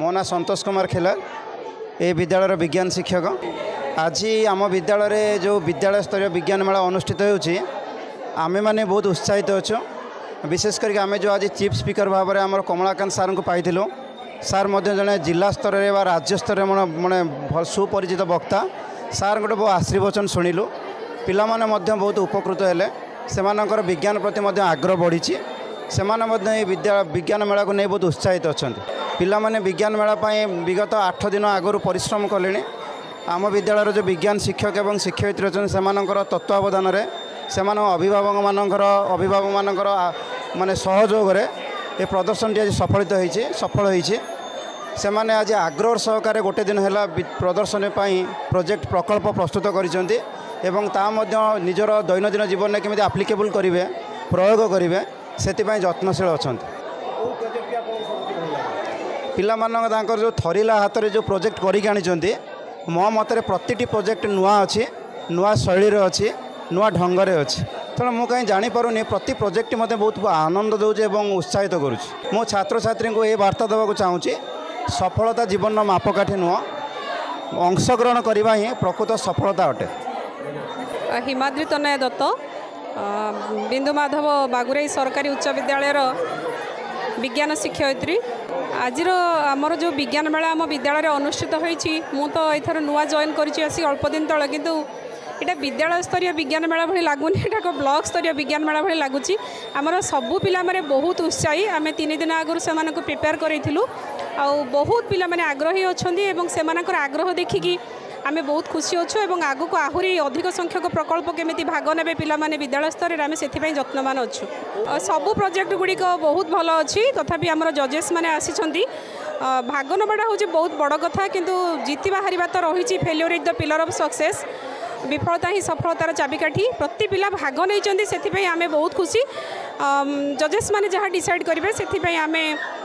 मो ना संतोष कुमार खेलार ये विद्यालय विज्ञान शिक्षक। आज आम विद्यालय जो विद्यालय स्तरीय विज्ञान मेला अनुष्ठित होउछि आमे माने बहुत उत्साहित अच्छु। विशेष करके आमे जो आज चीफ स्पीकर भाव में आम कमलाकांत सार को पाइलु। सार मध्य जड़े जिला स्तर में राज्य स्तर में माने सुपरिचित वक्ता। सार गोटे बहुत आशीर्वचन शुणिलु। पिला माने मध्य बहुत उपकृत हेले। सेमानकर विज्ञान प्रति मध्य आग्रह बढ़ी। सेमाने मध्य विज्ञान मेला को नहीं बहुत उत्साहित अच्छा। पिला माने विज्ञान मेला विगत 8 दिन आगु परिश्रम कले। आम विद्यालय जो विज्ञान शिक्षक एवं शिक्षयित्री अच्छे से तत्वावधान में से अभिभावक मानकर माने सहयोग ये प्रदर्शन आज सफल होती से माने आज आग्रह सहकार गोटे दिन है प्रदर्शन प्रोजेक्ट प्रकल्प प्रस्तुत करिसेंती एवं ता निजर दैनंदिन जीवन में केमी आप्लिकेबल करेंगे प्रयोग करेंगे से यत्नशील अच्छा। पिला मानकर जो थरिला हाथ में जो प्रोजेक्ट करी मो मत प्रति प्रोजेक्ट नुआ अच्छी नुआ शैली अच्छी नुआ ढंगरे अच्छी। तेणु मुझे कहीं जापरूनी प्रति प्रोजेक्ट मत बहुत आनंद दूचे और उत्साहित करुँच। मो छात्र छात्री को ये वार्ता देवाक चाहूँगी सफलता जीवन मापकाठी नुह अंशग्रहण करने ही प्रकृत सफलता अटे। हिमाद्री तनय दत्त बिंदु माधव बागुराई सरकारी उच्च विद्यालय विज्ञान शिक्षयित्री। आज आमर जो विज्ञान मेला आम विद्यालय अनुष्ठित होती मु तो एथर नुआ जॉइन करी अल्प दिन तले किंतु यहाँ विद्यालय स्तरीय विज्ञान मेला भली लगुनि यहाँ ब्लॉक स्तरीय विज्ञान मेला भली लगुच। आमर सबू पिला माने बहुत उत्साही। आम 3 दिन आगु से प्रिपेयर करूँ आ बहुत पिला माने आग्रही अच्छा से आग्रह देखिकी आम बहुत खुशी अच्छु और आगु को आहरी अधिक संख्यक प्रकल्प केमी भाग ने पिला माने विद्यालय स्तर में आम से यत्नवान अच्छु। सबू प्रोजेक्ट गुड़िक बहुत भल अच्छी तथापि आमर जजेस मैंने आसी भाग नबाटा हूँ बहुत बड़ कथा किंतु जीतवा हारिबा तो रही failure is the pillar of success. विफलता ही सफलतार चाबिकाठी। प्रति पिला भाग नहीं से आम बहुत खुशी। जजेस मैंने जहाँ डिसाइड करेंगे से आम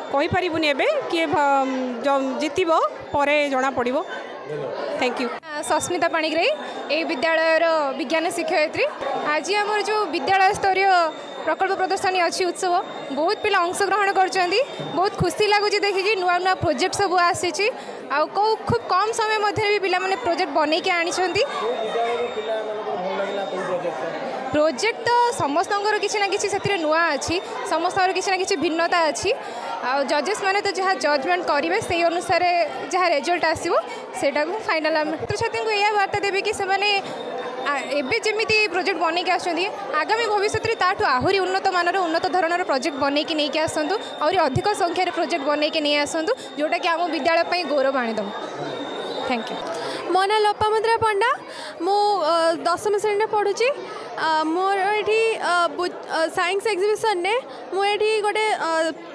कहीपरूनी किए जीतब पर जना पड़। Thank you. सस्मिता पाणिग्राही ये विद्यालय विज्ञान शिक्षयित्री। आज आम जो विद्यालय स्तरीय प्रकल्प प्रदर्शनी अच्छी उत्सव बहुत पिला अंशग्रहण कर बहुत खुशी लगुच देखिए नुआ नुआ प्रोजेक्ट सब आसी खूब कम समय मध्य भी पिला माने प्रोजेक्ट बन के आनी। प्रोजेक्ट तो समस्त किसी ना किसी से नुआ अच्छी समस्त किसी ना किसी भिन्नता अच्छी। जजेस मैंने तो जहाँ जजमेंट करेंगे से अनुसार जहाँ रिजल्ट आसो से फाइनाल छात्र छात्री को यह वार्ता देवी कि एबे जमी प्रोजेक्ट बन के आगामी भविष्य में ताठू आहरी उन्नत मानर उन्नत धरणर प्रोजेक्ट बन के नहीं आसतु आहरी अधिक संख्यार प्रोजेक्ट बन के नहीं आसतु जोटा कि आम विद्यालय गौरव आनीदम। Thank you. मो ना लोपामुद्रा पंडा मु 10वीं श्रेणी में पढ़ुची। मोर ये साइंस एग्जिबिशन ने मुझे गोटे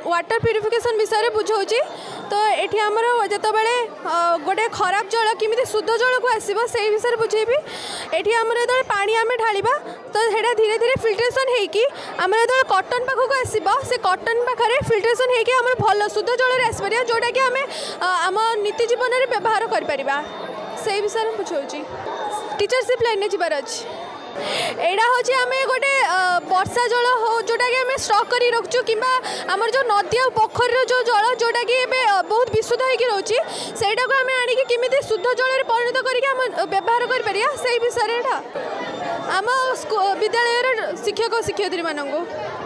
वाटर प्यूरिफिकेशन विषय बुझाऊँगी। तो ये आमर जितेबाला गोटे खराब जल किमी शुद्ध जल को आसो से विषय बुझेबी। ये आमर जो पानी आम ढाला तो यहाँ धीरे धीरे फिल्ट्रेसन होमर जो कटन पाखक आसो से कटन पाखे फिल्ट्रेसन होमर भल शुद्ध जल आसपर जोटा कि आम आम नीति जीवन में व्यवहार कर से विषय में बुझाऊँगी। टीचरशिप लाइन में जबार अच्छी एटा हूँ आम गोटे वर्षा जल हो जोटा कि आम स्टक कर रखुँ कि आमर जो नदी और पोखर जो जल जोटा कि बहुत विशुद्ध होगी रोचे से आम आणिकी केमी शुद्ध जल परिणत करके व्यवहार कर विषय आम विद्यालय शिक्षक शिक्षयित्री मानू।